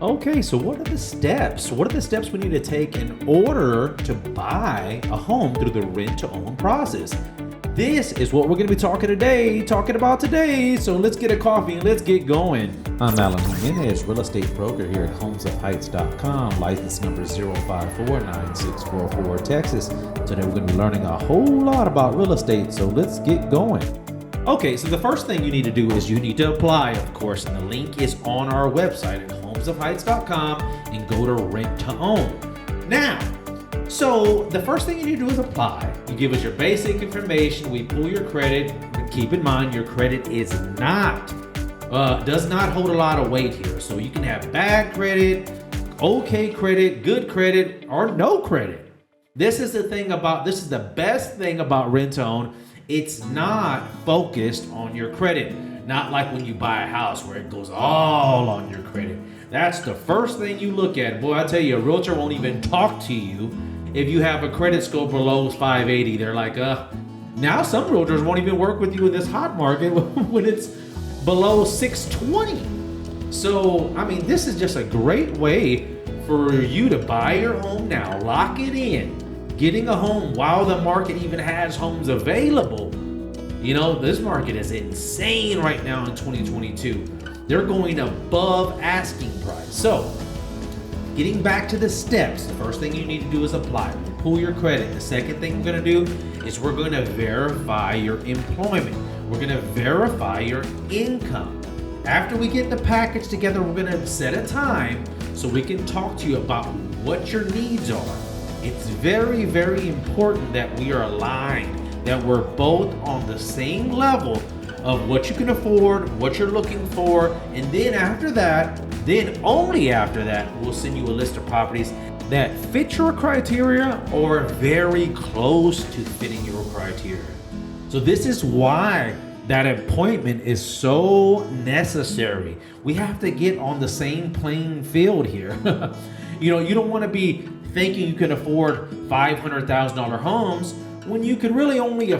Okay, so what are the steps? What are the steps we need to take in order to buy a home through the rent to own process? This is what we're going to be talking about today. So let's get a coffee and let's get going. I'm Alan Jimenez, real estate broker here at homesofheights.com, license number 0549644, Texas. Today we're going to be learning a whole lot about real estate, so let's get going. Okay, so the first thing you need to do is you need to apply, of course, and the link is on our website at homesofheights.com, and go to rent to own. Now, so the first thing you need to do is apply. You give us your basic information, we pull your credit. Keep in mind your credit is does not hold a lot of weight here. So you can have bad credit, okay credit, good credit, or no credit. This is the best thing about rent to own. It's not focused on your credit. Not like when you buy a house where it goes all on your credit. That's the first thing you look at. Boy, I tell you, a realtor won't even talk to you if you have a credit score below 580. They're like, now some realtors won't even work with you in this hot market when it's below 620. So, I mean, this is just a great way for you to buy your home now, lock it in. Getting a home while the market even has homes available. You know, this market is insane right now in 2022. They're going above asking price. So, getting back to the steps, the first thing you need to do is apply. Pull your credit. The second thing we're going to do is we're going to verify your employment. We're going to verify your income. After we get the package together, we're going to set a time so we can talk to you about what your needs are. It's very, very important that we are aligned, that we're both on the same level of what you can afford, what you're looking for, and then after that, then only after that, we'll send you a list of properties that fit your criteria or very close to fitting your criteria. So this is why that appointment is so necessary. We have to get on the same playing field here. You know, you don't want to be thinking you can afford $500,000 homes when you can really only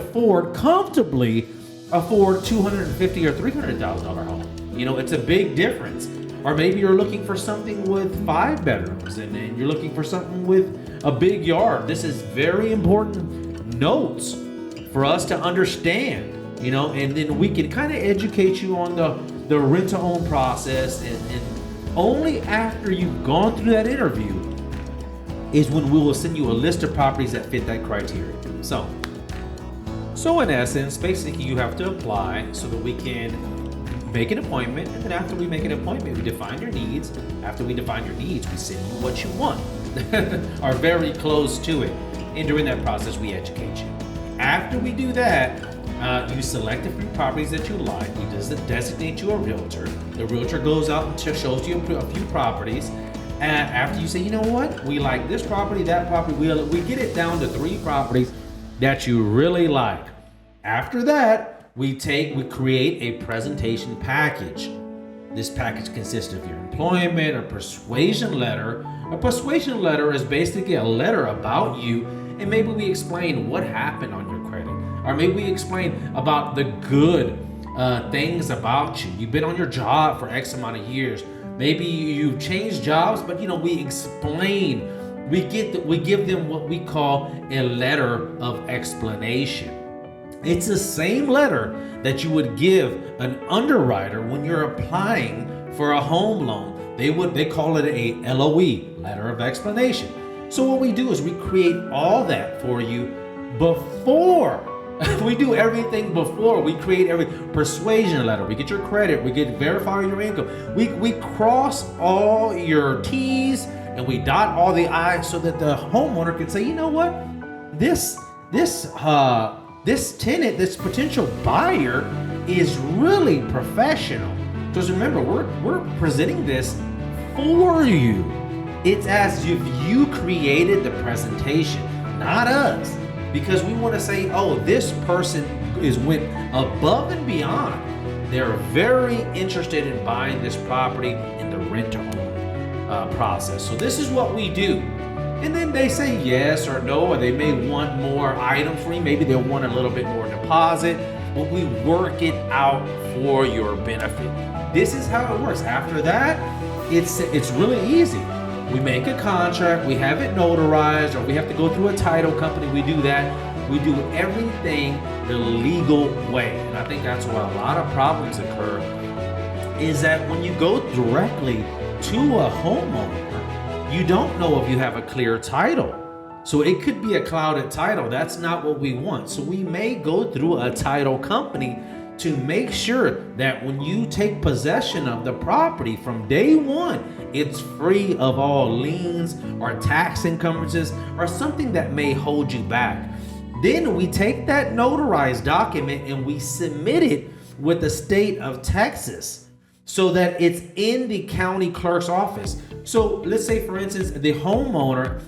comfortably afford $250,000 or $300,000 home. You know, it's a big difference. Or maybe you're looking for something with 5 bedrooms and you're looking for something with a big yard. This is very important notes for us to understand, you know, and then we can kind of educate you on the rent to own process, and only after you've gone through that interview is when we will send you a list of properties that fit that criteria. So in essence, basically you have to apply so that we can make an appointment, and then after we make an appointment, we define your needs. After we define your needs, we send you what you want, or very close to it. And during that process, we educate you. After we do that, you select a few properties that you like. We designate you a realtor. The realtor goes out and shows you a few properties. And after you say, you know what, we like this property, that property, we get it down to 3 properties that you really like. After that, we create a presentation package. This package consists of your employment, a persuasion letter. A persuasion letter is basically a letter about you, and maybe we explain what happened on your credit, or maybe we explain about the good things about you. You've been on your job for X amount of years. Maybe you've changed jobs, but you know, we explain. We give them what we call a letter of explanation. It's the same letter that you would give an underwriter when you're applying for a home loan. They call it a LOE, letter of explanation. So what we do is we create all that for you before. We do everything before. We create every persuasion letter. We get your credit. We verify your income. We cross all your T's and we dot all the I's so that the homeowner can say, you know what, this tenant, this potential buyer is really professional. Because remember, we're presenting this for you. It's as if you created the presentation, not us. Because we want to say, oh, this person went above and beyond. They're very interested in buying this property in the rent-to-own process. So this is what we do. And then they say yes or no, or they may want more items from you. Maybe they'll want a little bit more deposit, but we work it out for your benefit. This is how it works. After that, It's really easy. We make a contract, we have it notarized, or we have to go through a title company. We do that. We do everything the legal way. And I think that's why a lot of problems occur, is that when you go directly to a homeowner, you don't know if you have a clear title. So it could be a clouded title. That's not what we want. So we may go through a title company to make sure that when you take possession of the property from day one, it's free of all liens or tax encumbrances or something that may hold you back. Then we take that notarized document and we submit it with the state of Texas so that it's in the county clerk's office. So let's say, for instance, the homeowner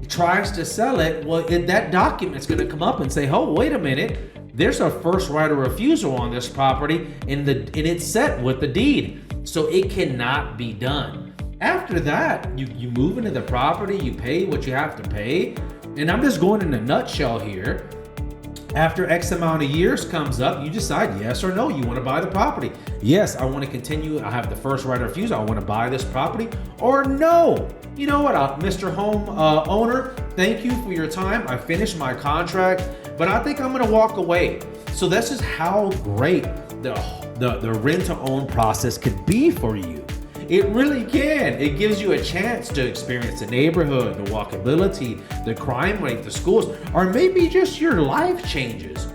tries to sell it. Well, that document's going to come up and say, oh, wait a minute. There's a first right of refusal on this property and it's set with the deed. So it cannot be done. After that, you move into the property, you pay what you have to pay. And I'm just going in a nutshell here. After X amount of years comes up, you decide yes or no, you want to buy the property. Yes, I want to continue. I have the first right of refusal. I want to buy this property. Or no, you know what, Mr. Home owner, thank you for your time. I finished my contract, but I think I'm going to walk away. So this is how great the rent-to-own process could be for you. It really can. It gives you a chance to experience the neighborhood, the walkability, the crime rate, the schools, or maybe just your life changes.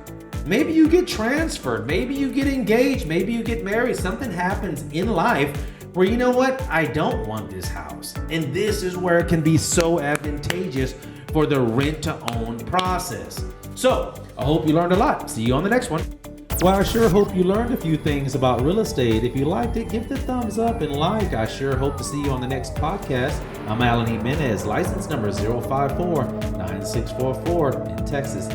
Maybe you get transferred, maybe you get engaged, maybe you get married. Something happens in life where, you know what, I don't want this house. And this is where it can be so advantageous for the rent-to-own process. So I hope you learned a lot. See you on the next one. Well, I sure hope you learned a few things about real estate. If you liked it, give the thumbs up and like. I sure hope to see you on the next podcast. I'm Alan E. Menez, license number 054-9644 in Texas. See